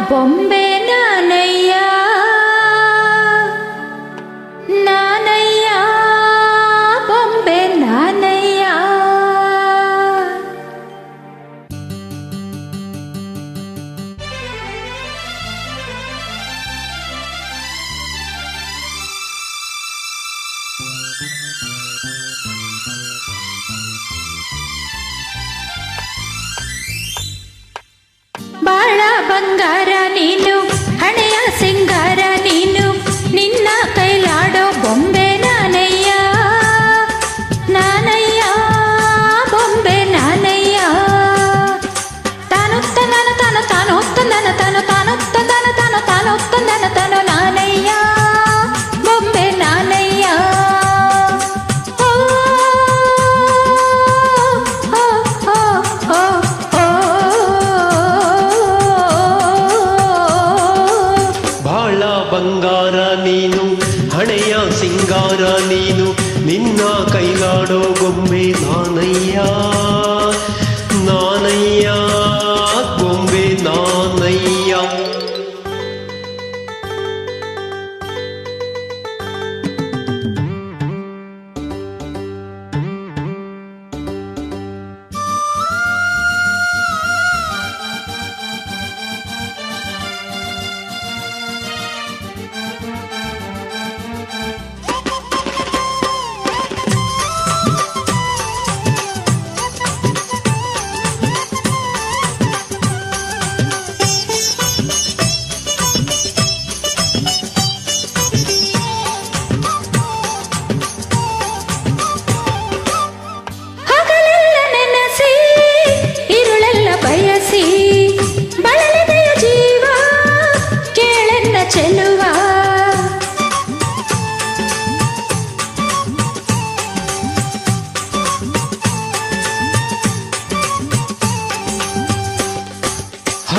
ಬೊಂಬೆ ನಾನಯ್ಯ ನಾನಯ್ಯ ಬೊಂಬೆ ನಾನಯ್ಯ. ಬಾಳ ಬಂಗಾರ ನೀನು, ಹಣೆಯ ಸಿಂಗಾರ ನೀನು, ನಿನ್ನ ಕೈಲಾಡೋ ಬೊಂಬೆ ನಾನಯ್ಯ ನಾನಯ್ಯ ಬೊಂಬೆ ನಾನಯ್ಯ. ತಾನೊತ್ತಂದನ ತಾನು ತಾನೊತ್ತಂದನ ತಾನು ತಾನೊತ್ತಂದನ ತಾನು ತಾನೊತ್ತಂದನ ತಾನು ನಾನಯ್ಯ ಬೊಂಬೆ ನಾನಯ್ಯ. ಬಂಗಾರ ನೀನು, ಹಣೆಯ ಸಿಂಗಾರ ನೀನು, ನಿನ್ನ ಕೈಲಾಡೋ ಗೊಂಬೆ ನಾನಯ್ಯ ನಾನಯ್ಯ ಗೊಂಬೆ ನಾನಯ್ಯ.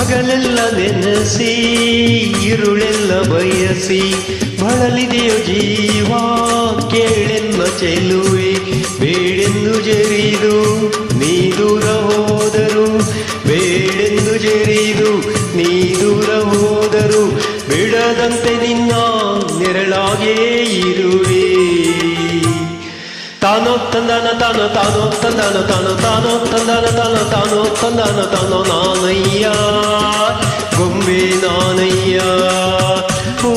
ಹಗಲೆಲ್ಲ ನೆನೆಸಿ ಇರುಳೆಲ್ಲ ಬಯಸಿ ಬಳಲಿದೆಯೋ ಜೀವ ಕೇಳೆನ್ನ ಚೆಲುವೆ. ಬೇಡೆಂದು ಜರಿದು ನೀ ದೂರ ಹೋದರು, ಬೇಡೆಂದು ಜರಿದು ನೀ ದೂರ ಹೋದರು, ಬಿಡದಂತೆ ನಿನ್ನ ನೆರಳಾಗೇ ಇರುವೆ. ತಾನೋ ತಂದನ ತಾನು ತಾನೋ ತಂದನ ತಾನು ತಾನೋ ತಂದನ ತಾನು ತಾನೋ ತಂದನ ತಾನೋ ನಾನಯ್ಯ ಗೊಂಬೆ ನಾನಯ್ಯ. ಓ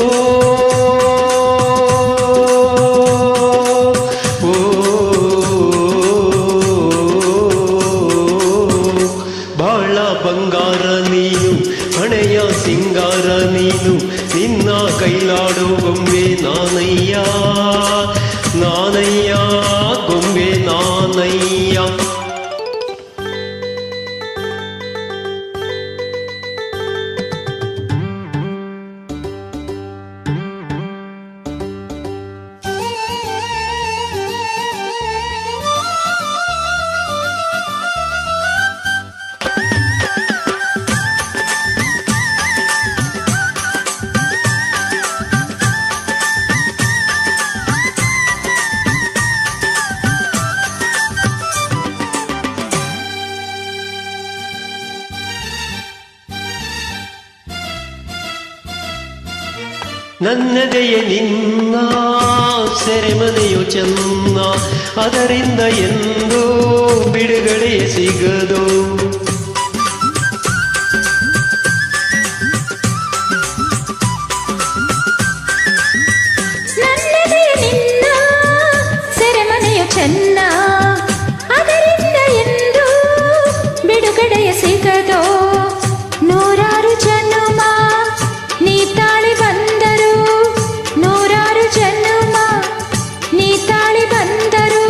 ಬಾಳ ಬಂಗಾರ ನೀನು, ಹಣೆಯ ಸಿಂಗಾರ ನೀನು, ನಿನ್ನ ಕೈಲಾಡೋ ಗೊಂಬೆ ನಾನಯ್ಯ ನಾನಯ್ಯ ಗೊಂಬೆ ನಾನಯ್ಯ. ನನ್ನದೆಯ ನಿನ್ನ ಸೆರೆಮನೆಯು ಚೆನ್ನ, ಅದರಿಂದ ಎಂದೂ ಬಿಡುಗಡೆ ಸಿಗದು. ನನ್ನದೆಯ ನಿನ್ನ ಸೆರೆಮನೆಯು ಚೆನ್ನ, ಅದರಿಂದ ಎಂದೂ ಬಿಡುಗಡೆಯ ಸಿಗದು. ನೂರಾರು ಜನ್ಮ ನೀ ತಾಳಿ ಬಂದರು, ನೂರಾರು ಜನ್ಮ ನೀ ತಾಳಿ ಬಂದರು,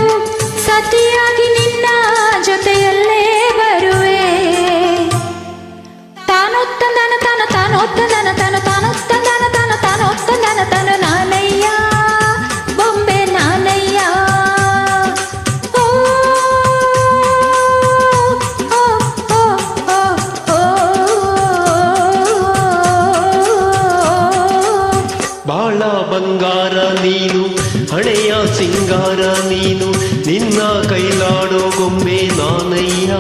ಸತಿಯಾಗಿ ನಿನ್ನ ಜೊತೆಯಲ್ಲೇ ಬರುವೆ. ತಾನೊತ್ತಂದನ ತಾನು ತಾನೊತ್ತಂದನ ತಾನು ತಾನೊತ್ತಂದನ ತಾನು ತಾನೊತ್ತಂದನ ತಾನು ನಾನಯ್ಯ ಬೊಂಬೆ ನಾನಯ್ಯ. ಬಾಳ ಬಂಗಾರ ನೀನು, ಹಣೆಯ ಸಿಂಗಾರ ನೀನು, ನಿನ್ನ ಕೈಲಾಡೋ ಗೊಂಬೆ ನಾನಯ್ಯ